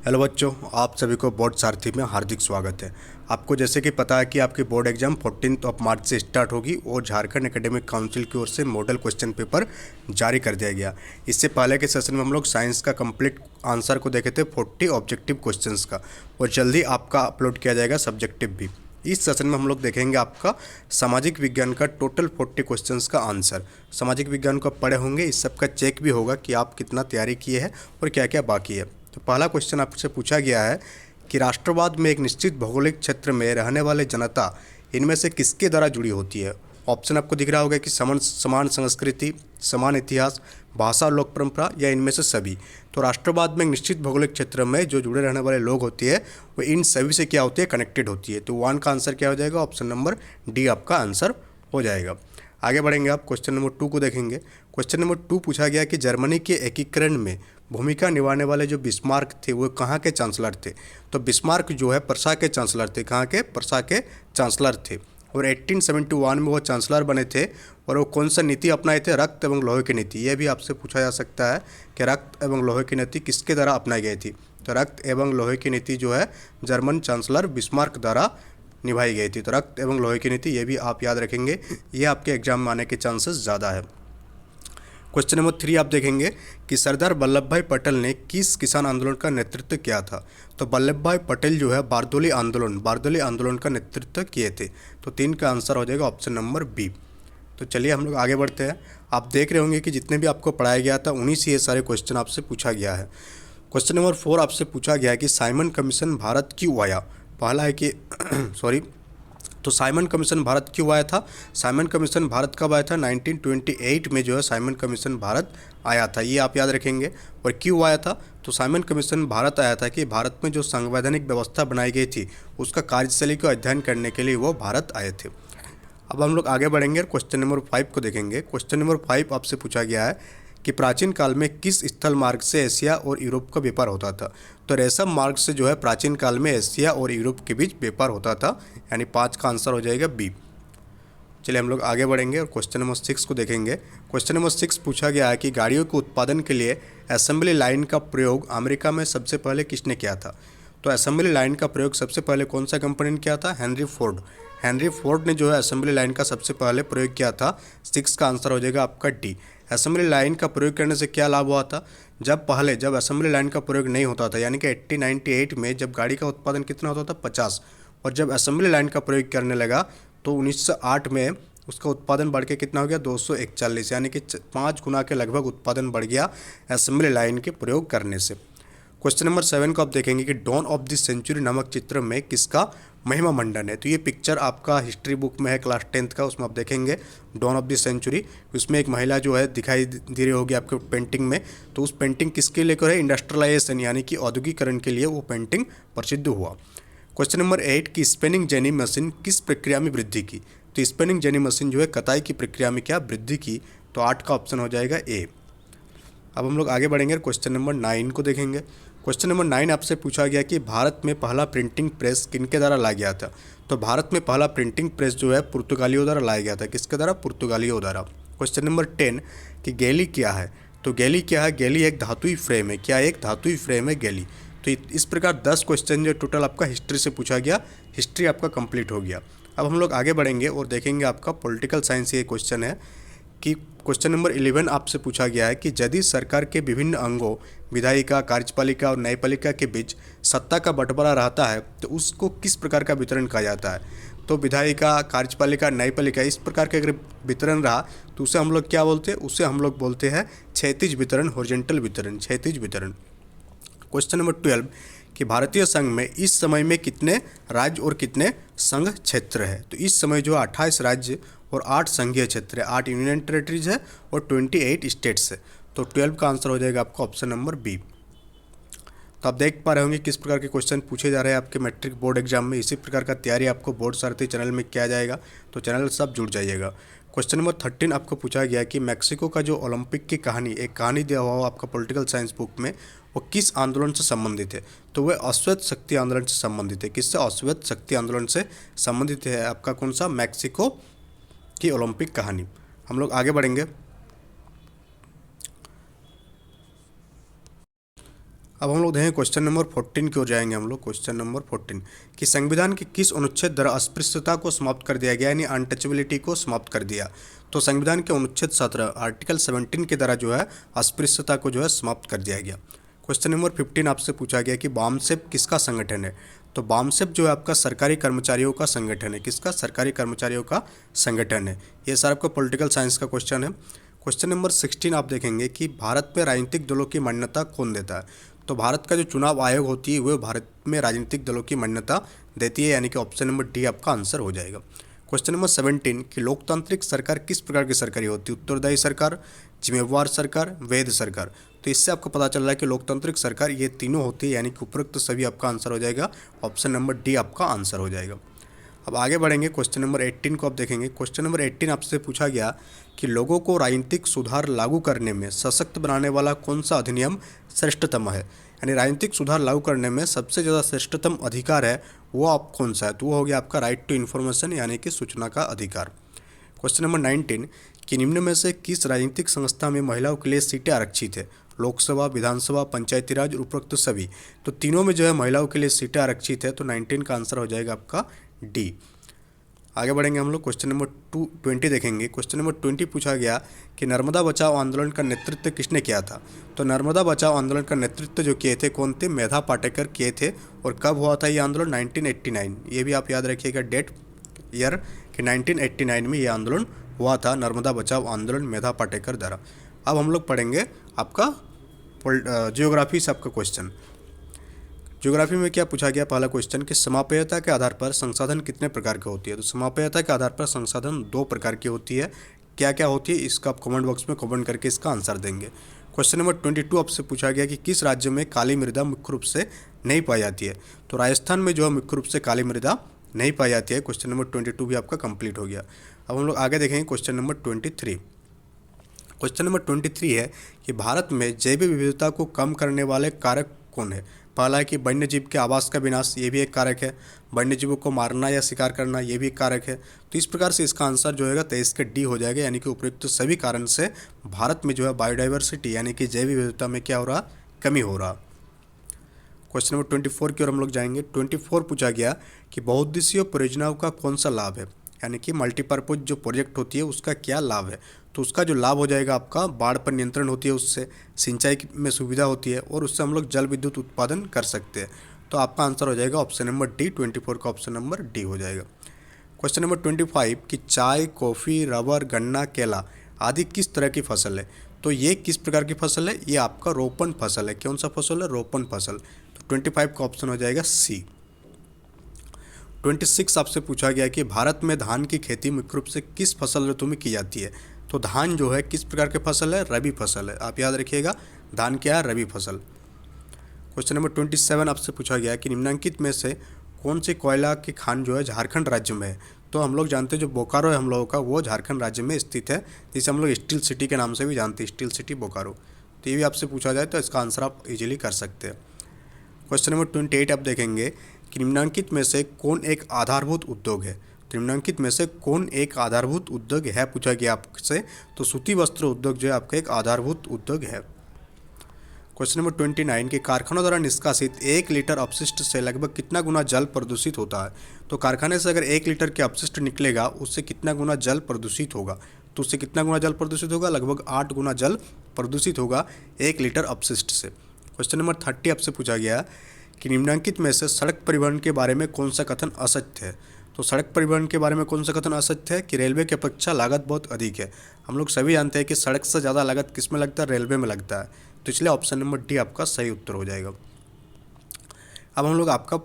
Hello बच्चों, आप सभी को बोर्ड सारथी में हार्दिक स्वागत है। आपको जैसे कि पता है कि आपकी बोर्ड एग्जाम 14 मार्च से स्टार्ट होगी और झारखंड एकेडमिक काउंसिल की ओर से मॉडल क्वेश्चन पेपर जारी कर दिया गया। इससे पहले के सेशन में हम लोग साइंस का कंप्लीट आंसर को देखे थे 40 ऑब्जेक्टिव क्वेश्चंस का, और जल्दी आपका अपलोड किया जाएगा सब्जेक्टिव भी। इस सेशन में हम लोग देखेंगे आपका सामाजिक विज्ञान का टोटल 40 क्वेश्चंस का आंसर। सामाजिक विज्ञान को आप पढ़े होंगे, इस सब का चेक भी होगा कि आप कितना तैयारी किए हैं और क्या क्या बाकी है। तो पहला क्वेश्चन आपसे पूछा गया है कि राष्ट्रवाद में एक निश्चित भौगोलिक क्षेत्र में रहने वाले जनता इनमें से किसके द्वारा जुड़ी होती है। ऑप्शन आपको दिख रहा होगा कि समान संस्कृति, समान इतिहास, भाषा और लोक परंपरा, या इनमें से सभी। तो राष्ट्रवाद में एक निश्चित भौगोलिक क्षेत्र में जो जुड़े रहने वाले लोग होते हैं वो इन सभी से क्या होती है, कनेक्टेड होती है। तो 1 का आंसर क्या हो जाएगा, ऑप्शन नंबर डी आपका आंसर हो जाएगा। आगे बढ़ेंगे, आप क्वेश्चन नंबर 2 को देखेंगे। क्वेश्चन नंबर 2 पूछा गया कि जर्मनी के एकीकरण में भूमिका निभाने वाले जो बिस्मार्क थे वो कहाँ के चांसलर थे। तो बिस्मार्क जो है पर्सा के चांसलर थे। कहाँ के? पर्सा के चांसलर थे। और 1871 में वो चांसलर बने थे। और वो कौन सा नीति अपनाए थे? रक्त एवं लोहे की नीति। यह भी आपसे पूछा जा सकता है कि रक्त एवं लोहे की नीति किसके द्वारा अपनाई गई थी। तो रक्त एवं लोहे की नीति जो है जर्मन चांसलर बिस्मार्क द्वारा निभाई गई थी। तो रक्त एवं लोहे की नीति, ये भी आप याद रखेंगे, ये आपके एग्जाम में आने के चांसेस ज़्यादा है। क्वेश्चन नंबर 3 आप देखेंगे कि सरदार वल्लभ भाई पटेल ने किस किसान आंदोलन का नेतृत्व किया था। तो वल्लभ भाई पटेल जो है बारदोली आंदोलन का नेतृत्व किए थे। तो 3 का आंसर हो जाएगा ऑप्शन नंबर बी। तो चलिए हम लोग आगे बढ़ते हैं। आप देख रहे होंगे कि जितने भी आपको पढ़ाया गया था उन्हीं से ये सारे क्वेश्चन आपसे पूछा गया है। क्वेश्चन नंबर 4 आपसे पूछा गया है कि साइमन कमीशन भारत क्यों आया। पहला है कि सॉरी तो साइमन कमीशन भारत क्यों आया था। साइमन कमीशन भारत कब आया था? 1928 में जो है साइमन कमीशन भारत आया था, ये आप याद रखेंगे। और क्यों आया था? तो साइमन कमीशन भारत आया था कि भारत में जो संवैधानिक व्यवस्था बनाई गई थी उसका कार्यशैली का अध्ययन करने के लिए वो भारत आए थे। अब हम लोग आगे बढ़ेंगे और क्वेश्चन नंबर 5 को देखेंगे। क्वेश्चन नंबर 5 आपसे पूछा गया है कि प्राचीन काल में किस स्थल मार्ग से एशिया और यूरोप का व्यापार होता था। तो रेशम मार्ग से जो है प्राचीन काल में एशिया और यूरोप के बीच व्यापार होता था, यानी 5 का आंसर हो जाएगा बी। चलिए हम लोग आगे बढ़ेंगे और क्वेश्चन नंबर 6 को देखेंगे। क्वेश्चन नंबर 6 पूछा गया है कि गाड़ियों के उत्पादन के लिए असेंबली लाइन का प्रयोग अमेरिका में सबसे पहले किसने किया था। तो असेंबली लाइन का प्रयोग सबसे पहले कौन सा कंपनी ने किया था? Henry Ford. हेनरी फोर्ड ने जो है असेंबली लाइन का सबसे पहले प्रयोग किया था। 6 का आंसर हो जाएगा आपका डी। असेंबली लाइन का प्रयोग करने से क्या लाभ हुआ था? जब असेंबली लाइन का प्रयोग नहीं होता था, यानी कि 1898 में जब गाड़ी का उत्पादन कितना होता था? 50। और जब असेंबली लाइन का प्रयोग करने लगा तो 1908 में उसका उत्पादन बढ़ के कितना हो गया? 241, यानी कि 5 गुना के लगभग उत्पादन बढ़ गया असेंबली लाइन के प्रयोग करने से। क्वेश्चन नंबर 7 को आप देखेंगे कि डॉन ऑफ द सेंचुरी नामक चित्र में किसका महिमा मंडन है। तो ये पिक्चर आपका हिस्ट्री बुक में है क्लास 10th का, उसमें आप देखेंगे डॉन ऑफ द सेंचुरी। उसमें एक महिला जो है दिखाई दे रही होगी आपके पेंटिंग में। तो उस पेंटिंग किसके लेकर है? इंडस्ट्रियलाइजेशन, यानी कि औद्योगिकरण के लिए वो पेंटिंग प्रसिद्ध हुआ। क्वेश्चन नंबर 8 की स्पिनिंग जेनी मशीन किस प्रक्रिया में वृद्धि की। तो स्पिनिंग जेनी मशीन जो है कताई की प्रक्रिया में क्या वृद्धि की। तो 8 का ऑप्शन हो जाएगा ए। अब हम लोग आगे बढ़ेंगे, क्वेश्चन नंबर 9 को देखेंगे। क्वेश्चन नंबर 9 आपसे पूछा गया कि भारत में पहला प्रिंटिंग प्रेस किनके द्वारा लाया गया था। तो भारत में पहला प्रिंटिंग प्रेस जो है पुर्तगालियों द्वारा लाया गया था। किसके द्वारा? पुर्तगालियों द्वारा। क्वेश्चन नंबर 10 कि गैली क्या है। तो गैली क्या है? गैली एक धातुई फ्रेम है। क्या एक धातुई फ्रेम है गैली। तो इस प्रकार 10 क्वेश्चन जो टोटल आपका हिस्ट्री से पूछा गया, हिस्ट्री आपका कंप्लीट हो गया। अब हम लोग आगे बढ़ेंगे और देखेंगे आपका पॉलिटिकल साइंस ये क्वेश्चन है कि क्वेश्चन नंबर 11 आपसे पूछा गया है कि यदि सरकार के विभिन्न अंगों विधायिका, कार्यपालिका और न्यायपालिका के बीच सत्ता का बंटवारा रहता है तो उसको किस प्रकार का वितरण कहा जाता है। तो विधायिका, कार्यपालिका, न्यायपालिका इस प्रकार का अगर वितरण रहा तो उसे हम लोग क्या बोलते हैं? उसे हम लोग बोलते हैं क्षैतिज वितरण, हॉरिजॉन्टल वितरण, क्षैतिज वितरण। क्वेश्चन नंबर 12 कि भारतीय संघ में इस समय में कितने राज्य और कितने संघ क्षेत्र है। तो इस समय जो 28 राज्य और 8 संघीय क्षेत्र है, 8 यूनियन टेरेटरीज है और 28 स्टेट्स है। तो 12 का आंसर हो जाएगा आपका ऑप्शन नंबर बी। तो आप देख पा रहे होंगे किस प्रकार के क्वेश्चन पूछे जा रहे हैं आपके मैट्रिक बोर्ड एग्जाम में। इसी प्रकार का तैयारी आपको बोर्ड सारथी चैनल में किया जाएगा, तो चैनल सब जुड़ जाइएगा। क्वेश्चन नंबर 13 आपको पूछा गया कि मैक्सिको का जो ओलंपिक की कहानी, एक कहानी दिया हुआ हो आपका पॉलिटिकल साइंस बुक में, वो किस आंदोलन से संबंधित है। तो वह अश्वेत शक्ति आंदोलन से संबंधित है। किससे? अश्वेत शक्ति आंदोलन से संबंधित है आपका कौन सा? मैक्सिको की ओलंपिक कहानी। हम लोग आगे बढ़ेंगे। अब हम लोग देखें क्वेश्चन नंबर 14 की ओर जाएंगे हम लोग। क्वेश्चन नंबर 14 कि संविधान के किस अनुच्छेद द्वारा अस्पृश्यता को समाप्त कर दिया गया, यानी अनटचेबिलिटी को समाप्त कर दिया। तो संविधान के अनुच्छेद 17 आर्टिकल 17 के द्वारा जो है अस्पृश्यता को जो है समाप्त कर दिया गया। क्वेश्चन नंबर 15 आपसे पूछा गया कि बामसेफ किसका संगठन है। तो बामसेफ जो है आपका सरकारी कर्मचारियों का संगठन है। किसका? सरकारी कर्मचारियों का संगठन है। ये सर आपका पॉलिटिकल साइंस का क्वेश्चन है। क्वेश्चन नंबर 16 आप देखेंगे कि भारत में राजनीतिक दलों की मान्यता कौन देता है। तो भारत का जो चुनाव आयोग होती है वह भारत में राजनीतिक दलों की मान्यता देती है, यानी कि ऑप्शन नंबर डी आपका आंसर हो जाएगा। क्वेश्चन नंबर 17 कि लोकतांत्रिक सरकार किस प्रकार की सरकारी होती है। उत्तरदायी सरकार, जिम्मेवार सरकार, वैध सरकार। तो इससे आपको पता चल रहा है कि लोकतांत्रिक सरकार ये तीनों होती है, यानी कि उपरोक्त सभी आपका आंसर हो जाएगा। ऑप्शन नंबर डी आपका आंसर हो जाएगा। अब आगे बढ़ेंगे, क्वेश्चन नंबर 18 को आप देखेंगे। क्वेश्चन नंबर 18 आपसे पूछा गया कि लोगों को राजनीतिक सुधार लागू करने में सशक्त बनाने वाला कौन सा अधिनियम श्रेष्ठतम है। यानी राजनीतिक सुधार लागू करने में सबसे ज़्यादा श्रेष्ठतम अधिकार है वो आप कौन सा है। तो वो हो गया आपका राइट टू इन्फॉर्मेशन, यानी कि सूचना का अधिकार। क्वेश्चन नंबर 19 कि निम्न में से किस राजनीतिक संस्था में महिलाओं के लिए सीटें आरक्षित है। लोकसभा, विधानसभा, पंचायती राज, उपरोक्त सभी। तो तीनों में जो है महिलाओं के लिए सीटें आरक्षित है। तो 19 का आंसर हो जाएगा आपका डी। आगे बढ़ेंगे हम लोग, क्वेश्चन नंबर 20 देखेंगे। क्वेश्चन नंबर 20 पूछा गया कि नर्मदा बचाओ आंदोलन का नेतृत्व किसने किया था। तो नर्मदा बचाओ आंदोलन का नेतृत्व जो किए थे कौन थे? मेधा पाटेकर किए थे। और कब हुआ था ये आंदोलन? 1989। ये भी आप याद रखिएगा डेट, ईयर, कि 1989 में ये आंदोलन हुआ था, नर्मदा बचाओ आंदोलन मेधा पाटेकर द्वारा। अब हम लोग पढ़ेंगे आपका जियोग्राफी से आपका क्वेश्चन। ज्योग्राफी में क्या पूछा गया? पहला क्वेश्चन कि समापेयता के आधार पर संसाधन कितने प्रकार की होती है। तो समापेयता के आधार पर संसाधन 2 प्रकार की होती है। क्या क्या होती है इसका आप कमेंट बॉक्स में कमेंट करके इसका आंसर देंगे। क्वेश्चन नंबर 22 आपसे पूछा गया कि किस राज्य में काली मृदा मुख्य रूप से नहीं पाई जाती है। तो राजस्थान में जो है मुख्य रूप से काली मृदा नहीं पाई जाती है। क्वेश्चन नंबर 22 भी आपका कंप्लीट हो गया। अब हम लोग आगे देखेंगे क्वेश्चन नंबर 23। क्वेश्चन नंबर 23 है कि भारत में जैव विविधता को कम करने वाले कारक कौन है। पहला है कि वन्य जीव के आवास का विनाश, ये भी एक कारक है। वन्य जीवों को मारना या शिकार करना, ये भी एक कारक है। तो इस प्रकार से इसका आंसर जो होगा 23 के डी हो जाएगा, यानी कि उपयुक्त सभी कारण से भारत में जो है बायोडाइवर्सिटी यानी कि जैव विविधता में क्या हो रहा? कमी हो रहा। क्वेश्चन नंबर 24 की ओर हम लोग जाएंगे। 24 पूछा गया कि बहुउद्देशीय परियोजनाओं का कौन सा लाभ है, यानी कि मल्टीपर्पज जो प्रोजेक्ट होती है उसका क्या लाभ है। तो उसका जो लाभ हो जाएगा आपका बाढ़ पर नियंत्रण होती है, उससे सिंचाई में सुविधा होती है और उससे हम लोग जल विद्युत उत्पादन कर सकते हैं। तो आपका आंसर हो जाएगा ऑप्शन नंबर डी। 24 का ऑप्शन नंबर डी हो जाएगा। क्वेश्चन नंबर 25 कि चाय, कॉफ़ी, रबर, गन्ना, केला आदि किस तरह की फसल है। तो ये किस प्रकार की फसल है? ये आपका रोपण फसल है। कौन सा फसल है? रोपण फसल। तो 25 का ऑप्शन हो जाएगा सी। 26 आपसे पूछा गया कि भारत में धान की खेती मुख्य रूप से किस फसल ऋतु में की जाती है। तो धान जो है किस प्रकार की फसल है? रबी फसल है। आप याद रखिएगा धान क्या है? रबी फसल। क्वेश्चन नंबर 27 आपसे पूछा गया कि निम्नलिखित में से कौन सी कोयला की खान जो है झारखंड राज्य में है। तो हम लोग जानते हैं जो बोकारो है हम लोगों का, वो झारखंड राज्य में स्थित है, जिसे हम लोग स्टील सिटी के नाम से भी जानते हैं, स्टील सिटी बोकारो। तो ये भी आपसे पूछा जाए तो इसका आंसर आप इजीली कर सकते हैं। क्वेश्चन नंबर 28 आप देखेंगे कि निम्नलिखित में से कौन एक आधारभूत उद्योग है। तो निम्नलिखित में से कौन एक आधारभूत उद्योग है पूछा गया आपसे। तो सूती वस्त्र उद्योग जो है आपका एक आधारभूत उद्योग है। क्वेश्चन नंबर 29 के कारखानों द्वारा निष्कासित 1 लीटर अपशिष्ट से लगभग कितना गुना जल प्रदूषित होता है। तो कारखाने से अगर 1 लीटर के अपशिष्ट निकलेगा उससे कितना गुना जल प्रदूषित होगा। तो उससे कितना गुना जल प्रदूषित होगा? लगभग 8 गुना जल प्रदूषित होगा 1 लीटर अपशिष्ट से। क्वेश्चन नंबर 30 आपसे पूछा गया कि निम्नलिखित में से सड़क परिवहन के बारे में कौन सा कथन असत्य है। तो सड़क परिवहन के बारे में कौन सा कथन असत्य है? कि रेलवे की अपेक्षा लागत बहुत अधिक है। हम लोग सभी जानते हैं कि सड़क से ज़्यादा लागत किस में लगता है? रेलवे में लगता है। तो इसलिए ऑप्शन नंबर डी आपका सही उत्तर हो जाएगा। अब हम लोग आपका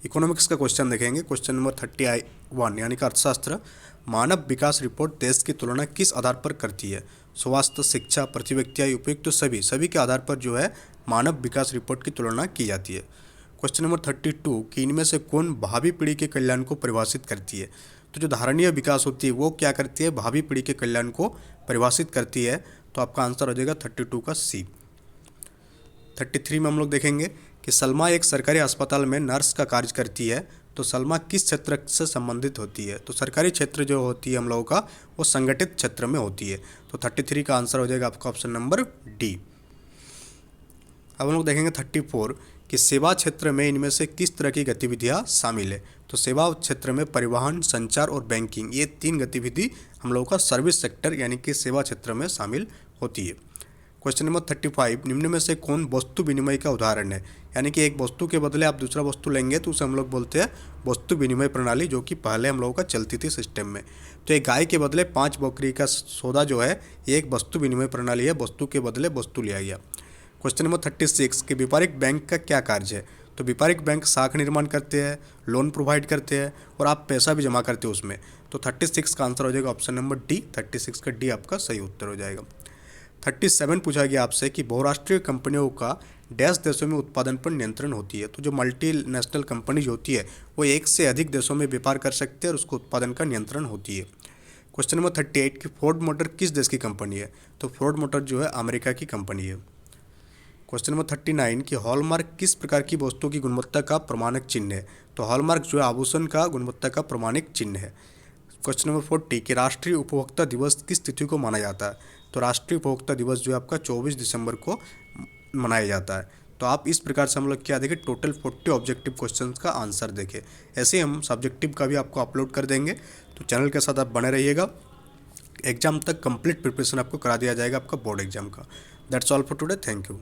इकोनॉमिक्स का क्वेश्चन देखेंगे। क्वेश्चन नंबर 31 यानी कि अर्थशास्त्र। मानव विकास रिपोर्ट देश की तुलना किस आधार पर करती है? स्वास्थ्य, शिक्षा, प्रति व्यक्ति आय, उपयुक्त तो सभी के आधार पर जो है मानव विकास रिपोर्ट की तुलना की जाती है। क्वेश्चन नंबर 32 कि इनमें से कौन भावी पीढ़ी के कल्याण को परिभाषित करती है। तो जो धारणीय विकास होती है वो क्या करती है? भावी पीढ़ी के कल्याण को परिभाषित करती है। तो आपका आंसर हो जाएगा 32 का सी। 33 में हम लोग देखेंगे कि सलमा एक सरकारी अस्पताल में नर्स का कार्य करती है। तो सलमा किस क्षेत्र से संबंधित होती है? तो सरकारी क्षेत्र जो होती है हम लोगों का वो संगठित क्षेत्र में होती है। तो 33 का आंसर हो जाएगा आपका ऑप्शन नंबर डी। अब हम लोग देखेंगे 34 कि सेवा क्षेत्र में इनमें से किस तरह की गतिविधियाँ शामिल है। तो सेवा क्षेत्र में परिवहन, संचार और बैंकिंग, ये 3 गतिविधि हम लोगों का सर्विस सेक्टर यानी कि सेवा क्षेत्र में शामिल होती है। क्वेश्चन नंबर 35, निम्न में से कौन वस्तु विनिमय का उदाहरण है। यानी कि एक वस्तु के बदले आप दूसरा वस्तु लेंगे तो उसे हम लोग बोलते हैं वस्तु विनिमय प्रणाली, जो कि पहले हम लोगों का चलती थी सिस्टम में। तो एक गाय के बदले 5 बकरी का सौदा जो है ये एक वस्तु विनिमय प्रणाली है, वस्तु के बदले वस्तु लिया गया। क्वेश्चन नंबर 36 कि व्यापारिक बैंक का क्या कार्य है। तो व्यापारिक बैंक शाखा निर्माण करते हैं, लोन प्रोवाइड करते हैं और आप पैसा भी जमा करते हो उसमें। तो 36 का आंसर हो जाएगा ऑप्शन नंबर डी, 36 का डी आपका सही उत्तर हो जाएगा। 37 पूछा गया आपसे कि बहुराष्ट्रीय कंपनियों का डैश देशों में उत्पादन पर नियंत्रण होती है। तो जो मल्टीनेशनल कंपनीज होती है वो एक से अधिक देशों में व्यापार कर सकते हैं और उसको उत्पादन का नियंत्रण होती है। क्वेश्चन नंबर 38 कि फोर्ड मोटर किस देश की कंपनी है। तो फोर्ड मोटर जो है अमेरिका की कंपनी है। क्वेश्चन नंबर 39 कि हॉलमार्क किस प्रकार की वस्तुओं की गुणवत्ता का प्रमाणक चिन्ह है। तो हॉलमार्क जो है आभूषण का गुणवत्ता का प्रमाणिक चिन्ह है। क्वेश्चन नंबर 40 कि राष्ट्रीय उपभोक्ता दिवस किस तिथि को माना जाता है। तो राष्ट्रीय उपभोक्ता दिवस जो है आपका 24 दिसंबर को मनाया जाता है। तो आप इस प्रकार से हम लोग क्या देखें, टोटल 40 ऑब्जेक्टिव क्वेश्चंस का आंसर देखें। ऐसे हम सब्जेक्टिव का भी आपको अपलोड कर देंगे, तो चैनल के साथ आप बने रहिएगा। एग्जाम तक कंप्लीट प्रिपरेशन आपको करा दिया जाएगा आपका बोर्ड एग्जाम का। That's all for today, thank you.